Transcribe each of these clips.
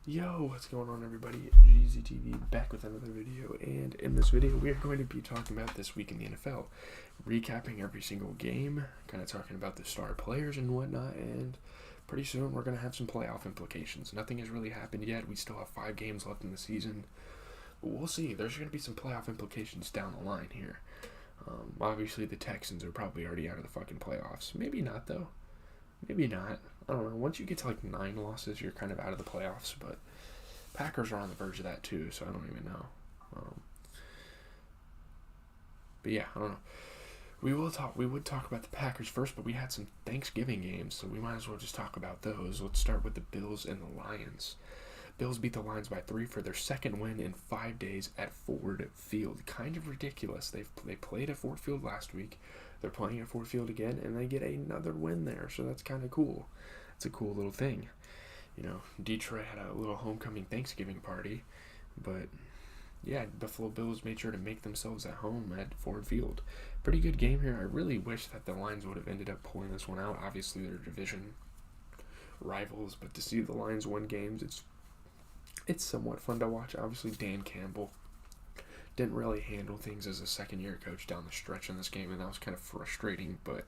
Yo, what's going on everybody? GZTV back with another video, and in this video we are going to be talking about this week in the NFL, recapping every single game, kind of talking about the star players and whatnot, and pretty soon we're going to have some playoff implications. Nothing has really happened yet. We still have 5 games left in the season. We'll see. There's going to be some playoff implications down the line here. Obviously the Texans are probably already out of the fucking playoffs. Maybe not though. Maybe not. I don't know. Once you get to like 9 losses, you're kind of out of the playoffs. But Packers are on the verge of that too, so I don't even know. But yeah, I don't know. We would talk about the Packers first, but we had some Thanksgiving games, so we might as well just talk about those. Let's start with the Bills and the Lions. Bills beat the Lions by 3 for their second win in 5 days at Ford Field. Kind of ridiculous. They played at Ford Field last week. They're playing at Ford Field again, and they get another win there, so that's kind of cool. It's a cool little thing. You know, Detroit had a little homecoming Thanksgiving party, but yeah, Buffalo Bills made sure to make themselves at home at Ford Field. Pretty good game here. I really wish that the Lions would have ended up pulling this one out. Obviously, they're division rivals, but to see the Lions win games, it's somewhat fun to watch. Obviously, Dan Campbell didn't really handle things as a second-year coach down the stretch in this game, and that was kind of frustrating. But,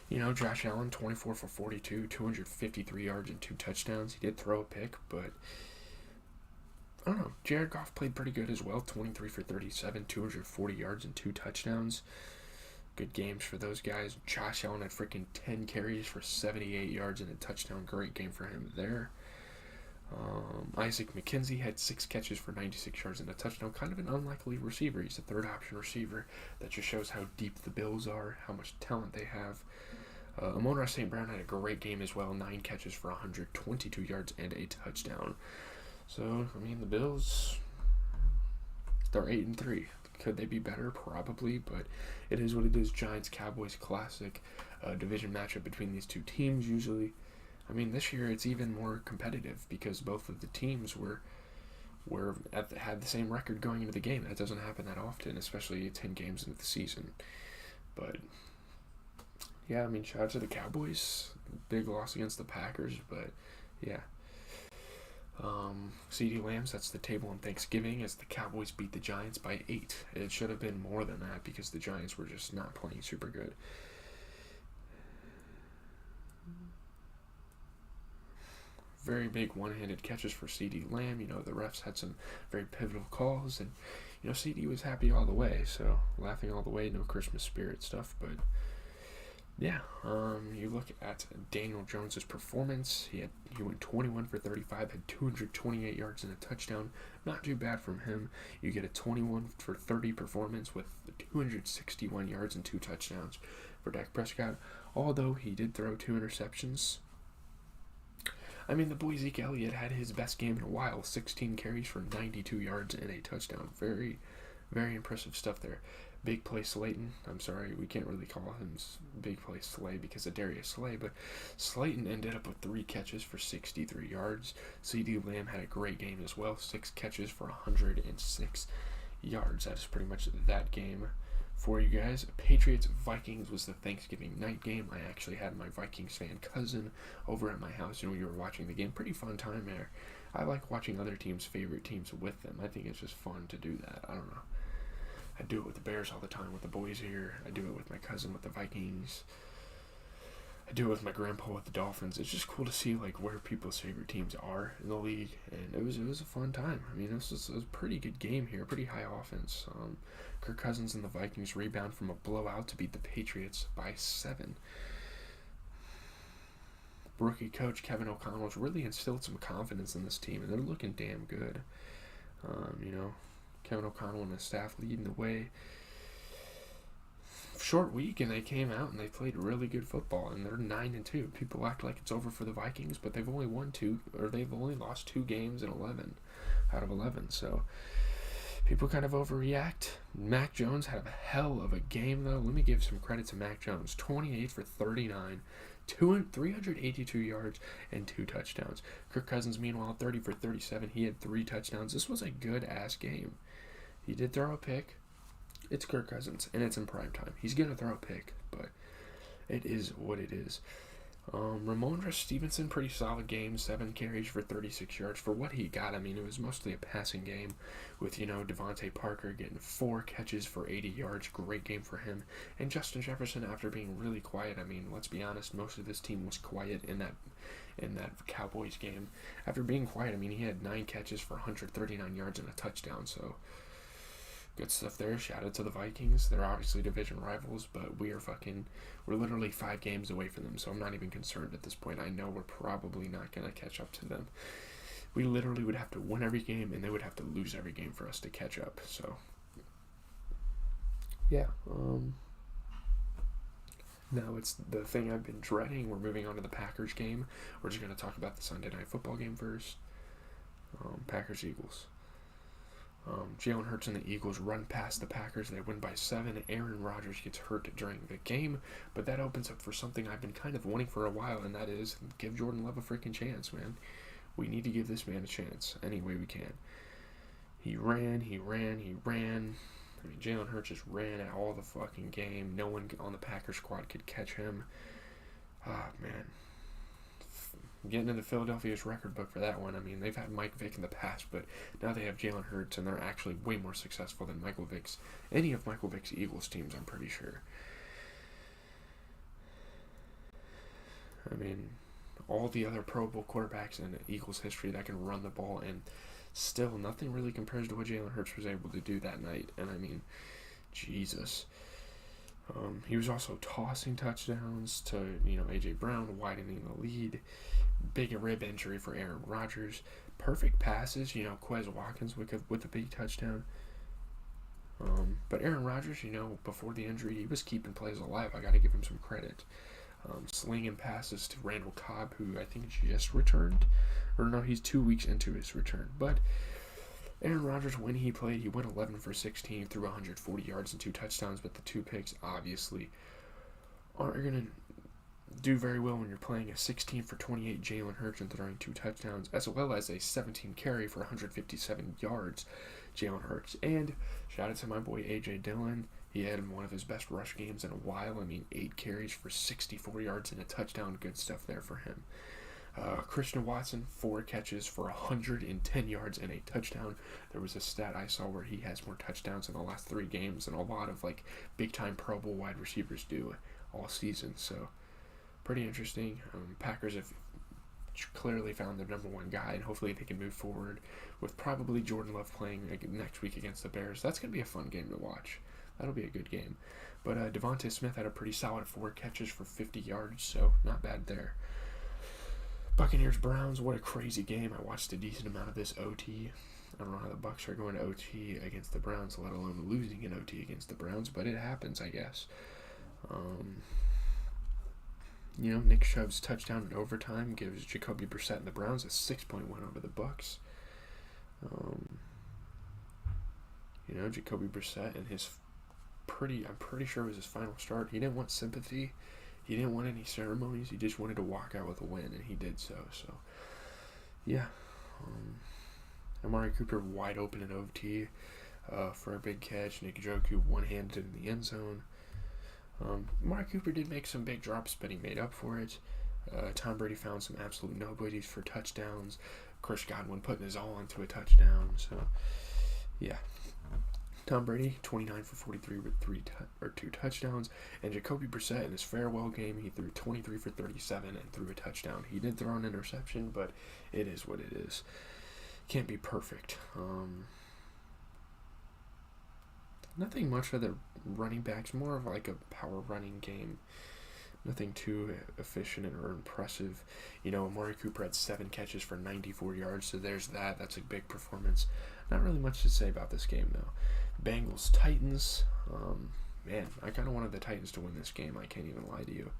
you know, Josh Allen, 24 for 42, 253 yards and 2 touchdowns. He did throw a pick, but I don't know. Jared Goff played pretty good as well, 23 for 37, 240 yards and 2 touchdowns. Good games for those guys. Josh Allen had freaking 10 carries for 78 yards and a touchdown. Great game for him there. Isaac McKenzie had 6 catches for 96 yards and a touchdown. Kind of an unlikely receiver. He's a third option receiver. That just shows how deep the Bills are, how much talent they have. Amon-Ra St. Brown had a great game as well. 9 catches for 122 yards and a touchdown. So, I mean, the Bills, they're 8-3. Could they be better? Probably, but it is what it is. Giants-Cowboys classic division matchup between these two teams usually. I mean, this year it's even more competitive because both of the teams had the same record going into the game. That doesn't happen that often, especially 10 games into the season. But yeah, I mean, shout out to the Cowboys. Big loss against the Packers, but yeah. CeeDee Lamb sets the table on Thanksgiving as the Cowboys beat the Giants by 8. It should have been more than that because the Giants were just not playing super good. Very big one-handed catches for CeeDee Lamb. You know, the refs had some very pivotal calls, and, you know, CeeDee was happy all the way, so laughing all the way, no Christmas spirit stuff, but yeah, you look at Daniel Jones' performance. He went 21 for 35, had 228 yards and a touchdown. Not too bad from him. You get a 21 for 30 performance with 261 yards and 2 touchdowns for Dak Prescott, although he did throw 2 interceptions. I mean, the boy Zeke Elliott had his best game in a while, 16 carries for 92 yards and a touchdown. Very, very impressive stuff there. Big play Slayton. I'm sorry, we can't really call him big play Slay because of Darius Slay, but Slayton ended up with 3 catches for 63 yards. CeeDee Lamb had a great game as well, 6 catches for 106 yards. That is pretty much that game for you guys. Patriots-Vikings was the Thanksgiving night game. I actually had my Vikings fan cousin over at my house, and we were watching the game. Pretty fun time there. I like watching other teams' favorite teams with them. I think it's just fun to do that. I don't know. I do it with the Bears all the time with the boys here. I do it with my cousin with the Vikings. I do it with my grandpa with the Dolphins. It's just cool to see like where people's favorite teams are in the league, and it was a fun time. I mean, it was a pretty good game here, pretty high offense. Kirk Cousins and the Vikings rebound from a blowout to beat the Patriots by 7. Rookie coach Kevin O'Connell's really instilled some confidence in this team, and they're looking damn good. You know, Kevin O'Connell and his staff leading the way. Short week, and they came out and they played really good football, and they're 9-2. People act like it's over for the Vikings, but they've only lost 2 games in 11 out of 11. So people kind of overreact. Mac Jones had a hell of a game, though. Let me give some credit to Mac Jones. 28 for 39, 382 yards, and 2 touchdowns. Kirk Cousins, meanwhile, 30 for 37. He had 3 touchdowns. This was a good-ass game. He did throw a pick. It's Kirk Cousins, and it's in prime time. He's going to throw a pick, but it is what it is. Ramondre Stevenson, pretty solid game. 7 carries for 36 yards for what he got. I mean, it was mostly a passing game with, Devontae Parker getting 4 catches for 80 yards. Great game for him. And Justin Jefferson, after being really quiet, I mean, let's be honest, most of this team was quiet in that Cowboys game. After being quiet, I mean, he had 9 catches for 139 yards and a touchdown, so good stuff there. Shout out to the Vikings. They're obviously division rivals, but we're literally 5 games away from them, so I'm not even concerned at this point. I know we're probably not going to catch up to them. We literally would have to win every game, and they would have to lose every game for us to catch up. So, yeah. Now it's the thing I've been dreading. We're moving on to the Packers game. We're just going to talk about the Sunday Night Football game first. Packers-Eagles. Jalen Hurts and the Eagles run past the Packers. They win by 7. Aaron Rodgers gets hurt during the game, but that opens up for something I've been kind of wanting for a while, and that is give Jordan Love a freaking chance, man. We need to give this man a chance any way we can. He ran. I mean, Jalen Hurts just ran at all the fucking game. No one on the Packers squad could catch him. Man. Getting into Philadelphia's record book for that one. I mean, they've had Mike Vick in the past, but now they have Jalen Hurts, and they're actually way more successful than any of Michael Vick's Eagles teams, I'm pretty sure. I mean, all the other Pro Bowl quarterbacks in Eagles history that can run the ball, and still nothing really compares to what Jalen Hurts was able to do that night. And I mean, Jesus. He was also tossing touchdowns to, A.J. Brown, widening the lead. Big rib injury for Aaron Rodgers. Perfect passes, Quez Watkins with a big touchdown. But Aaron Rodgers, before the injury, he was keeping plays alive. I got to give him some credit. Slinging passes to Randall Cobb, who I think just returned. Or no, he's 2 weeks into his return. But Aaron Rodgers, when he played, he went 11 for 16, threw 140 yards and 2 touchdowns, but the 2 picks obviously aren't going to do very well when you're playing a 16 for 28 Jalen Hurts and throwing 2 touchdowns, as well as a 17 carry for 157 yards Jalen Hurts. And shout out to my boy A.J. Dillon. He had one of his best rush games in a while. I mean, 8 carries for 64 yards and a touchdown. Good stuff there for him. Christian Watson, 4 catches for 110 yards and a touchdown. There was a stat I saw where he has more touchdowns in the last 3 games than a lot of big-time Pro Bowl wide receivers do all season. So, pretty interesting. Packers have clearly found their number 1 guy, and hopefully they can move forward with probably Jordan Love playing next week against the Bears. That's going to be a fun game to watch. That'll be a good game. But Devontae Smith had a pretty solid 4 catches for 50 yards, so not bad there. Buccaneers-Browns, what a crazy game. I watched a decent amount of this OT. I don't know how the Bucs are going to OT against the Browns, let alone losing an OT against the Browns, but it happens, I guess. Nick Chubb's touchdown in overtime gives Jacoby Brissett and the Browns a 6-point win over the Bucs. Jacoby Brissett and I'm pretty sure it was his final start. He didn't want sympathy. He didn't want any ceremonies. He just wanted to walk out with a win, and he did so. So, yeah. Amari Cooper wide open in OT for a big catch. Nick Njoku one-handed in the end zone. Amari Cooper did make some big drops, but he made up for it. Tom Brady found some absolute nobodies for touchdowns. Chris Godwin putting his all into a touchdown. So, yeah. Tom Brady, 29 for 43 with 2 touchdowns. And Jacoby Brissett, in his farewell game, he threw 23 for 37 and threw a touchdown. He did throw an interception, but it is what it is. Can't be perfect. Nothing much for the running backs. More of a power running game. Nothing too efficient or impressive. Amari Cooper had 7 catches for 94 yards, so there's that. That's a big performance. Not really much to say about this game, though. Bengals-Titans. Man, I kind of wanted the Titans to win this game. I can't even lie to you.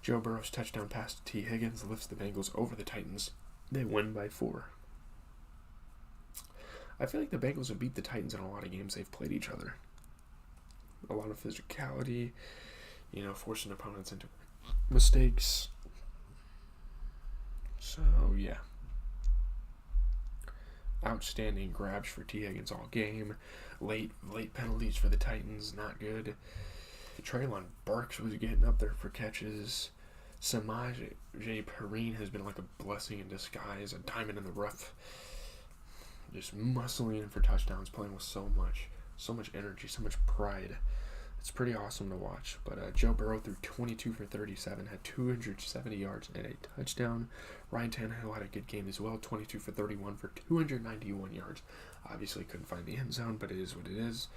Joe Burrow's touchdown pass to T. Higgins lifts the Bengals over the Titans. They win by 4. I feel like the Bengals have beat the Titans in a lot of games they've played each other. A lot of physicality, forcing opponents into mistakes. So, yeah. Outstanding grabs for T. Higgins all game. Late penalties for the Titans, not good. Treylon Burks was getting up there for catches. Samaj J. Perrine has been like a blessing in disguise, a diamond in the rough. Just muscling in for touchdowns, playing with so much energy, so much pride. It's pretty awesome to watch. But Joe Burrow threw 22 for 37, had 270 yards and a touchdown. Ryan Tannehill had a good game as well, 22 for 31 for 291 yards. Obviously couldn't find the end zone, but it is what it is.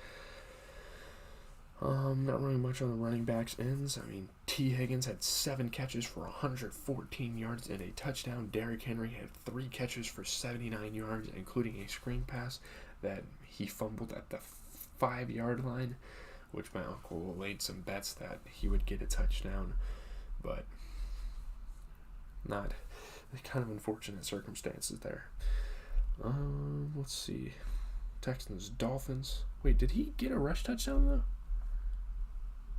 Not really much on the running backs ends. I mean, T. Higgins had 7 catches for 114 yards and a touchdown. Derrick Henry had 3 catches for 79 yards, including a screen pass that he fumbled at the 5-yard line, which my uncle laid some bets that he would get a touchdown, but not. Kind of unfortunate circumstances there. Let's see. Texans, Dolphins. Wait, did he get a rush touchdown though?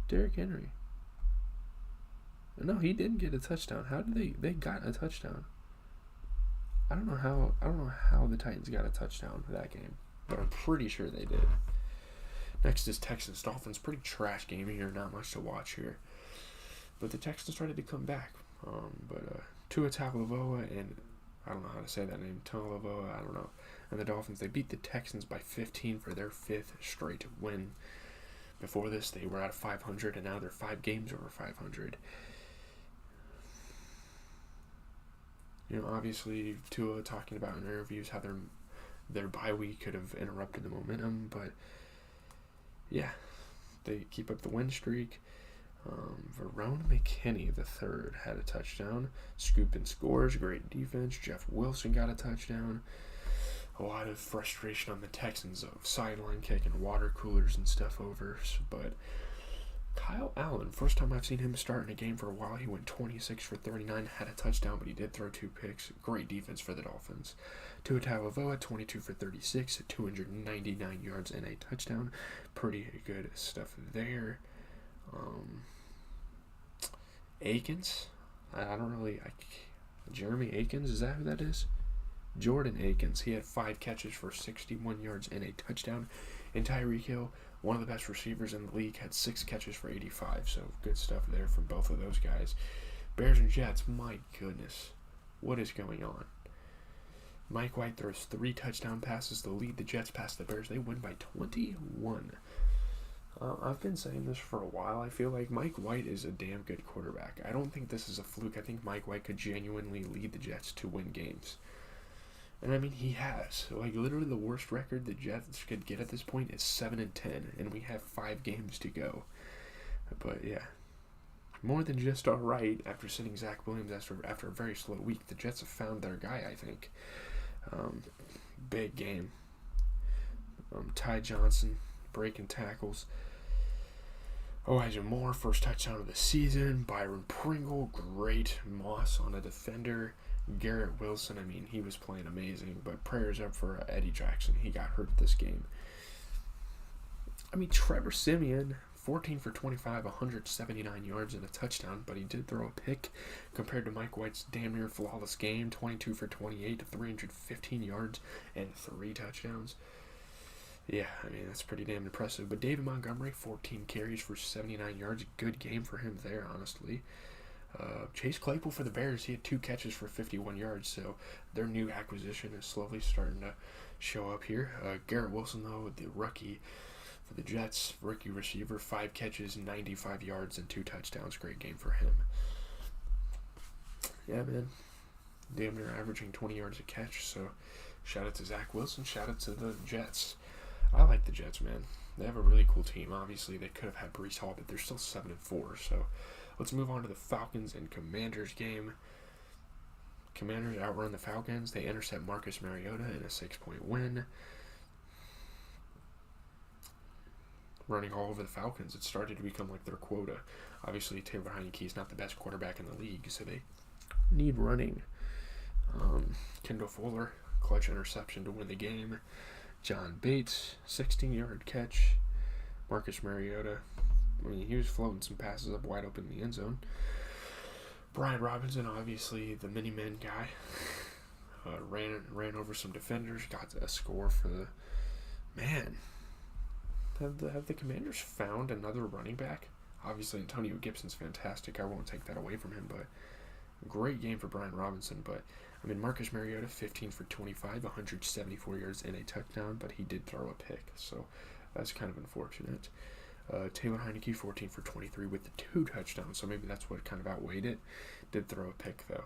Derrick Henry. No, he didn't get a touchdown. How did they got a touchdown? I don't know how the Titans got a touchdown for that game, but I'm pretty sure they did. Next is Texans, Dolphins. Pretty trash game here. Not much to watch here, but the Texans started to come back. Tua Tagovailoa and I don't know how to say that name. Tagovailoa, I don't know. And the Dolphins, they beat the Texans by 15 for their 5th straight win. Before this, they were at 500, and now they're 5 games over 500. You know, obviously, Tua talking about in interviews how their bye week could have interrupted the momentum, but yeah, they keep up the win streak. Verone McKinney III had a touchdown. Scoop and scores, great defense. Jeff Wilson got a touchdown. A lot of frustration on the Texans of sideline kicking water coolers and stuff over. But Kyle Allen, first time I've seen him start in a game for a while. He went 26 for 39, had a touchdown, but he did throw 2 picks. Great defense for the Dolphins. Tua Tagovailoa, 22 for 36, 299 yards and a touchdown. Pretty good stuff there. Akins, Jeremy Akins, is that who that is? Jordan Akins, he had 5 catches for 61 yards and a touchdown. And Tyreek Hill, one of the best receivers in the league, had 6 catches for 85. So good stuff there from both of those guys. Bears and Jets, my goodness, what is going on? Mike White throws 3 touchdown passes to lead the Jets past the Bears. They win by 21. I've been saying this for a while. I feel like Mike White is a damn good quarterback. I don't think this is a fluke. I think Mike White could genuinely lead the Jets to win games. And I mean, he has. Like, literally the worst record the Jets could get at this point is 7-10, and we have 5 games to go. But yeah, more than just all right after sitting Zach Williams after a very slow week. The Jets have found their guy, I think. Big game. Ty Johnson breaking tackles. Elijah Moore, first touchdown of the season. Byron Pringle, great Moss on a defender. Garrett Wilson, I mean, he was playing amazing, but prayers up for Eddie Jackson. He got hurt this game. I mean, Trevor Siemian, 14 for 25, 179 yards and a touchdown, but he did throw a pick compared to Mike White's damn near flawless game, 22 for 28, 315 yards and 3 touchdowns. Yeah, I mean, that's pretty damn impressive. But David Montgomery, 14 carries for 79 yards. Good game for him there, honestly. Chase Claypool for the Bears, he had 2 catches for 51 yards, so their new acquisition is slowly starting to show up here. Garrett Wilson, though, the rookie for the Jets, rookie receiver, 5 catches, 95 yards, and 2 touchdowns. Great game for him. Yeah, man. Damn near averaging 20 yards a catch, so shout out to Zach Wilson, shout out to the Jets. I like the Jets, man. They have a really cool team. Obviously, they could have had Breece Hall, but they're still 7-4, so let's move on to the Falcons and Commanders game. Commanders outrun the Falcons. They intercept Marcus Mariota in a 6-point win. Running all over the Falcons. It started to become like their quota. Obviously, Taylor Heineke is not the best quarterback in the league, so they need running. Kendall Fuller, clutch interception to win the game. John Bates, 16-yard catch. Marcus Mariota, I mean, he was floating some passes up wide open in the end zone. Brian Robinson, obviously the mini-man guy, ran over some defenders, got a score for the man. Have the Commanders found another running back? Obviously, Antonio Gibson's fantastic. I won't take that away from him, but great game for Brian Robinson. But, I mean, Marcus Mariota, 15 for 25, 174 yards and a touchdown, but he did throw a pick, so that's kind of unfortunate. Taylor Heineke, 14 for 23 with the 2 touchdowns, so maybe that's what kind of outweighed it. Did throw a pick, though.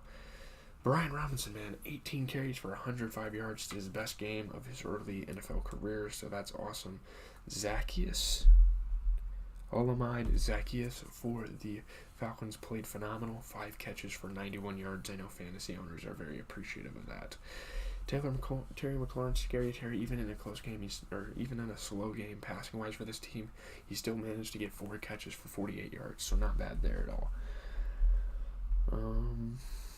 Brian Robinson, man, 18 carries for 105 yards, his best game of his early NFL career, so that's awesome. Olamide Zaccheaus for the Falcons played phenomenal. 5 catches for 91 yards. I know fantasy owners are very appreciative of that. Terry McLaurin, Scary Terry, even in a close game, even in a slow game passing-wise for this team, he still managed to get 4 catches for 48 yards, so not bad there at all.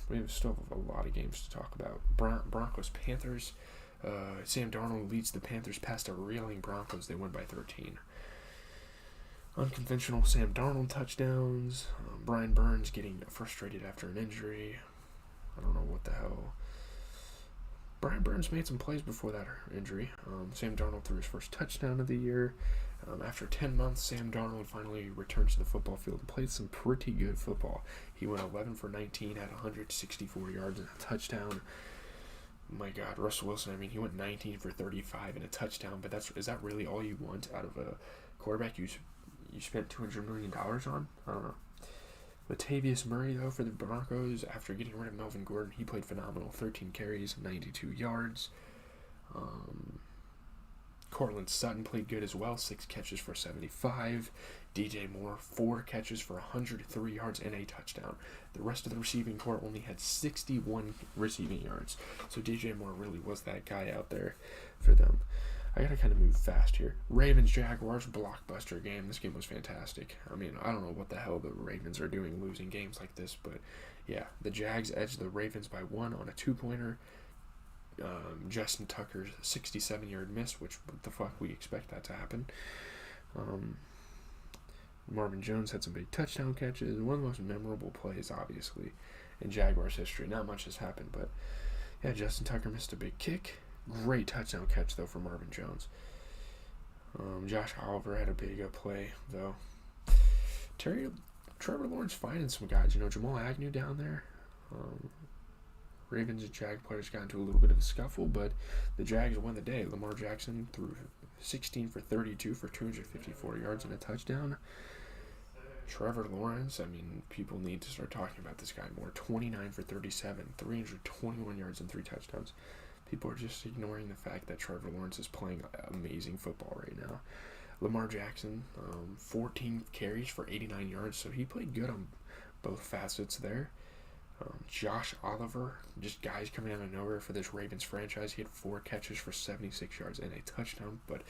We still have a lot of games to talk about. Broncos, Panthers. Sam Darnold leads the Panthers past a reeling Broncos. They win by 13. Unconventional Sam Darnold touchdowns. Brian Burns getting frustrated after an injury. I don't know what the hell. Brian Burns made some plays before that injury. Sam Darnold threw his first touchdown of the year. After 10 months, Sam Darnold finally returned to the football field and played some pretty good football. He went 11 for 19, had 164 yards and a touchdown. My God, Russell Wilson, I mean, he went 19 for 35 and a touchdown, but is that really all you want out of a quarterback you spent $200 million on? I don't know. Latavius Murray, though, for the Broncos, after getting rid of Melvin Gordon, he played phenomenal. 13 carries, 92 yards. Cortland Sutton played good as well. 6 catches for 75. DJ Moore, 4 catches for 103 yards and a touchdown. The rest of the receiving corps only had 61 receiving yards. So DJ Moore really was that guy out there for them. I gotta kind of move fast here. Ravens-Jaguars, blockbuster game. This game was fantastic. I mean, I don't know what the hell the Ravens are doing losing games like this, but yeah, the Jags edged the Ravens by 1 on a 2-pointer. Justin Tucker's 67-yard miss, which, what the fuck, we expect that to happen. Marvin Jones had some big touchdown catches. One of the most memorable plays, obviously, in Jaguars history. Not much has happened, but yeah, Justin Tucker missed a big kick. Great touchdown catch, though, for Marvin Jones. Josh Oliver had a big play, though. Trevor Lawrence finding some guys. Jamal Agnew down there. Ravens and Jag players got into a little bit of a scuffle, but the Jags won the day. Lamar Jackson threw 16 for 32 for 254 yards and a touchdown. Trevor Lawrence, I mean, people need to start talking about this guy more. 29 for 37, 321 yards and 3 touchdowns. People are just ignoring the fact that Trevor Lawrence is playing amazing football right now. Lamar Jackson, 14 carries for 89 yards, so he played good on both facets there. Josh Oliver, just guys coming out of nowhere for this Ravens franchise. He had 4 catches for 76 yards and a touchdown. But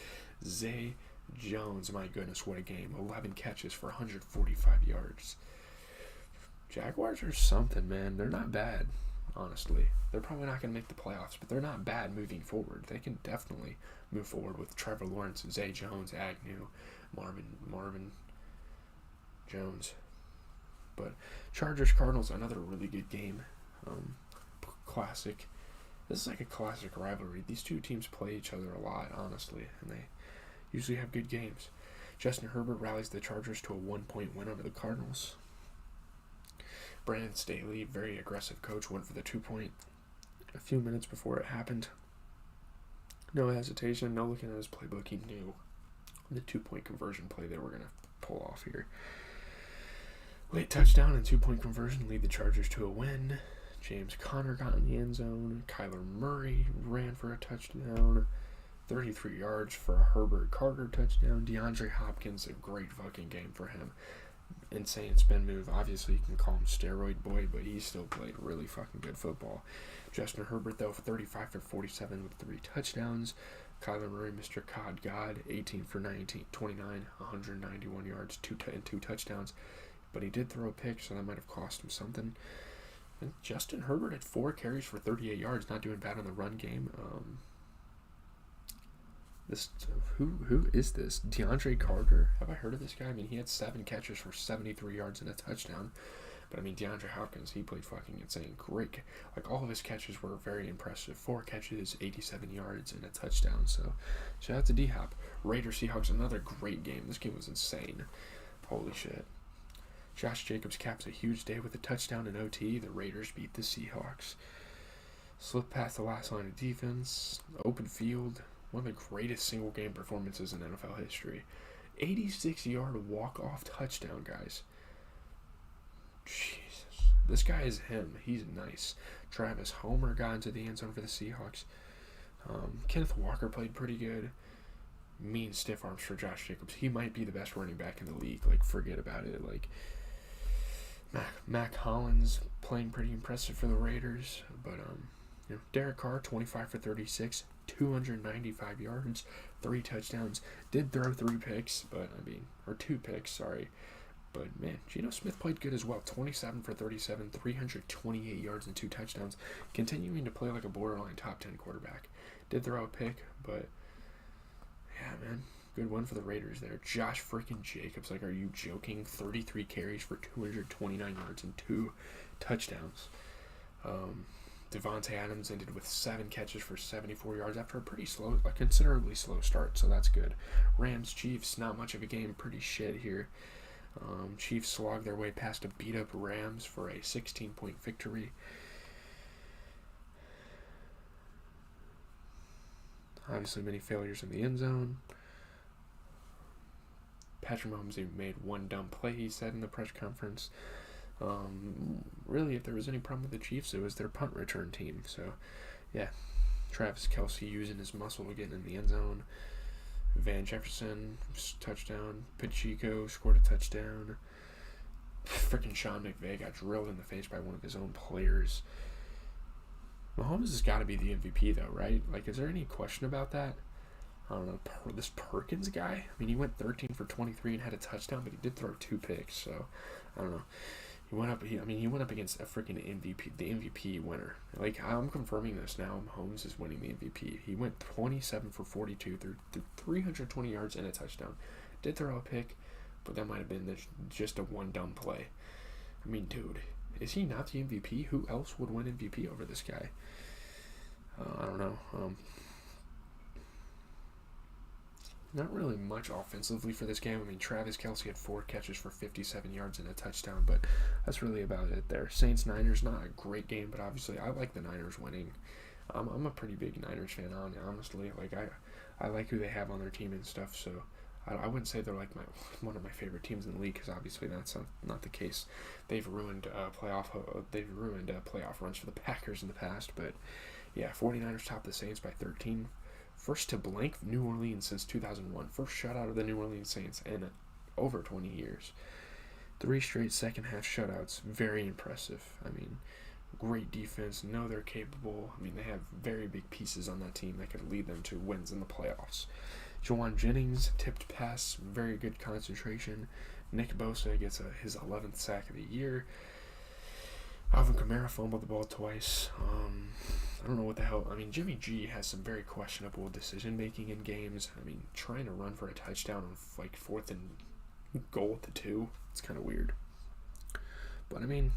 Zay Jones, my goodness, what a game. 11 catches for 145 yards. Jaguars are something, man. They're not bad, honestly. They're probably not going to make the playoffs, but they're not bad moving forward. They can definitely move forward with Trevor Lawrence, Zay Jones, Agnew, Marvin Jones. But Chargers-Cardinals, another really good game. Classic. This is like a classic rivalry. These two teams play each other a lot, honestly, and they usually have good games. Justin Herbert rallies the Chargers to a 1-point win over the Cardinals. Brandon Staley, very aggressive coach, went for the 2-point a few minutes before it happened. No hesitation, no looking at his playbook. He knew the 2-point conversion play they were going to pull off here. Late touchdown and 2-point conversion lead the Chargers to a win. James Conner got in the end zone. Kyler Murray ran for a touchdown. 33 yards for a Herbert Carter touchdown. DeAndre Hopkins, a great fucking game for him. Insane spin move. Obviously, you can call him steroid boy, but he still played really fucking good football. Justin Herbert, though, 35 for 47 with 3 touchdowns. Kyler Murray, Mr. Cod God, 18 for 29, 191 yards, 2 touchdowns. But he did throw a pick, so that might have cost him something. And Justin Herbert had 4 carries for 38 yards, not doing bad on the run game. Who is this? DeAndre Carter? Have I heard of this guy? I mean, he had 7 catches for 73 yards and a touchdown. But I mean, DeAndre Hopkins, he played fucking insane. Great. Like, all of his catches were very impressive. 4 catches, 87 yards, and a touchdown. So, shout out to D-Hop. Raiders Seahawks, another great game. This game was insane. Holy shit. Josh Jacobs caps a huge day with a touchdown in OT. The Raiders beat the Seahawks. Slip past the last line of defense. Open field. One of the greatest single-game performances in NFL history. 86-yard walk-off touchdown, guys. Jesus. This guy is him. He's nice. Travis Homer got into the end zone for the Seahawks. Kenneth Walker played pretty good. Mean stiff arms for Josh Jacobs. He might be the best running back in the league. Like, forget about it. Like, Mac Hollins playing pretty impressive for the Raiders. But, Derek Carr, 25 for 36, 295 yards, 3 touchdowns. Did throw 3 picks, or 2 picks, sorry. But, man, Geno Smith played good as well. 27 for 37, 328 yards and 2 touchdowns. Continuing to play like a borderline top 10 quarterback. Did throw a pick, but, yeah, man. Good one for the Raiders there. Josh freaking Jacobs. Like, are you joking? 33 carries for 229 yards and 2 touchdowns. Devontae Adams ended with 7 catches for 74 yards after a considerably slow start, so that's good. Rams, Chiefs, not much of a game. Pretty shit here. Chiefs slogged their way past a beat-up Rams for a 16-point victory. Obviously, many failures in the end zone. Patrick Mahomes even made one dumb play, he said in the press conference. Really, if there was any problem with the Chiefs, it was their punt return team. So, yeah, Travis Kelce using his muscle to get in the end zone. Van Jefferson, touchdown. Pacheco scored a touchdown. Freaking Sean McVay got drilled in the face by one of his own players. Mahomes has got to be the MVP, though, right? Like, is there any question about that? I don't know. This Perkins guy, I mean, he went 13 for 23 and had a touchdown, but he did throw 2 picks, so I don't know. He went up against a freaking MVP, the MVP winner. Like, I'm confirming this now. Mahomes is winning the MVP. He went 27 for 42 through 320 yards and a touchdown. Did throw a pick, but that might have been just a one dumb play. I mean, dude, is he not the MVP? Who else would win MVP over this guy? I don't know. Not really much offensively for this game. I mean, Travis Kelce had 4 catches for 57 yards and a touchdown, but that's really about it there. Saints-Niners, not a great game, but obviously I like the Niners winning. I'm a pretty big Niners fan, honestly. Like, I like who they have on their team and stuff, so I wouldn't say they're like one of my favorite teams in the league, because obviously that's not the case. They've ruined playoff runs for the Packers in the past, but yeah, 49ers top the Saints by 13. First to blank New Orleans since 2001. First shutout of the New Orleans Saints in over 20 years. 3 straight second half shutouts. Very impressive. I mean, great defense. Know they're capable. I mean, they have very big pieces on that team that could lead them to wins in the playoffs. Juwan Jennings, tipped pass, very good concentration. Nick Bosa gets his 11th sack of the year. Alvin Kamara fumbled the ball twice. I don't know what the hell. I mean, Jimmy G has some very questionable decision-making in games. I mean, trying to run for a touchdown on, like, 4th and goal at the 2. It's kind of weird. But, I mean,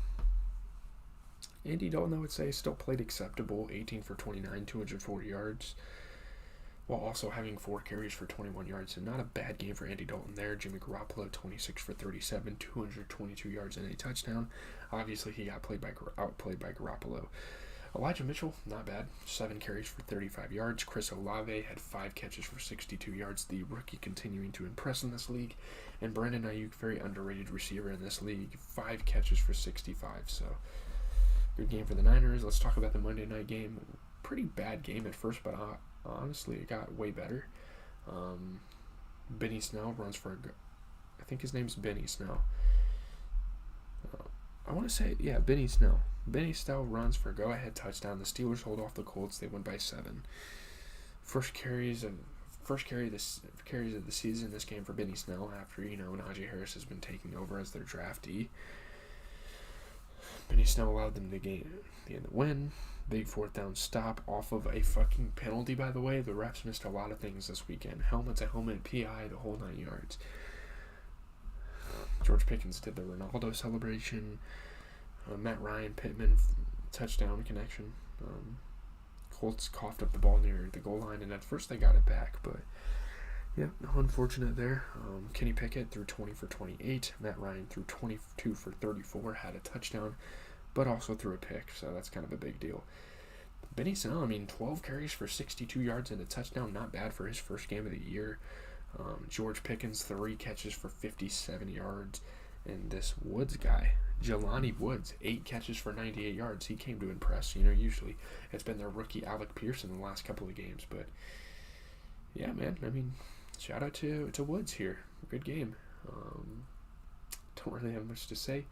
Andy Dalton, I would say, still played acceptable. 18 for 29, 240 yards. While also having 4 carries for 21 yards. So not a bad game for Andy Dalton there. Jimmy Garoppolo, 26 for 37, 222 yards and a touchdown. Obviously, he got outplayed by Garoppolo. Elijah Mitchell, not bad. 7 carries for 35 yards. Chris Olave had 5 catches for 62 yards. The rookie continuing to impress in this league. And Brandon Ayuk, very underrated receiver in this league. 5 catches for 65. So, good game for the Niners. Let's talk about the Monday night game. Pretty bad game at first, but honestly, it got way better. Benny Snell runs for I think his name's Benny Snell. I want to say, yeah, Benny Snell. Benny Snell runs for a go-ahead touchdown. The Steelers hold off the Colts. They win by 7. First carries of the season this game for Benny Snell after, Najee Harris has been taking over as their draftee. Benny Snell allowed them to gain the win. Big 4th down stop off of a fucking penalty, by the way. The refs missed a lot of things this weekend. Helmet to helmet, PI, the whole 9 yards. George Pickens did the Ronaldo celebration. Matt Ryan, Pittman, touchdown connection. Colts coughed up the ball near the goal line, and at first they got it back, but Yeah, unfortunate there. Kenny Pickett threw 20 for 28. Matt Ryan threw 22 for 34, had a touchdown, but also threw a pick, so that's kind of a big deal. Benny Snell, 12 carries for 62 yards and a touchdown, not bad for his first game of the year. George Pickens, 3 catches for 57 yards. And this Woods guy, Jelani Woods, 8 catches for 98 yards. He came to impress. Usually it's been their rookie Alec Pierce in the last couple of games. But, yeah, man, shout out to Woods here. Good game. Don't really have much to say.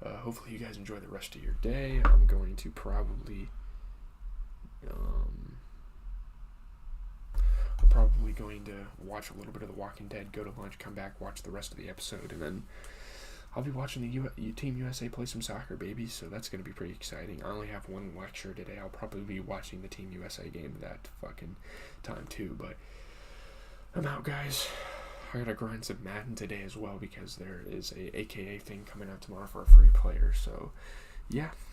Hopefully you guys enjoy the rest of your day. I'm going to probably... I'm probably going to watch a little bit of The Walking Dead, go to lunch, come back, watch the rest of the episode, and then I'll be watching the Team USA play some soccer, baby, so that's going to be pretty exciting. I only have one lecture today. I'll probably be watching the Team USA game that fucking time, too, but I'm out, guys. I gotta grind some Madden today as well because there is a AKA thing coming out tomorrow for a free player, so yeah,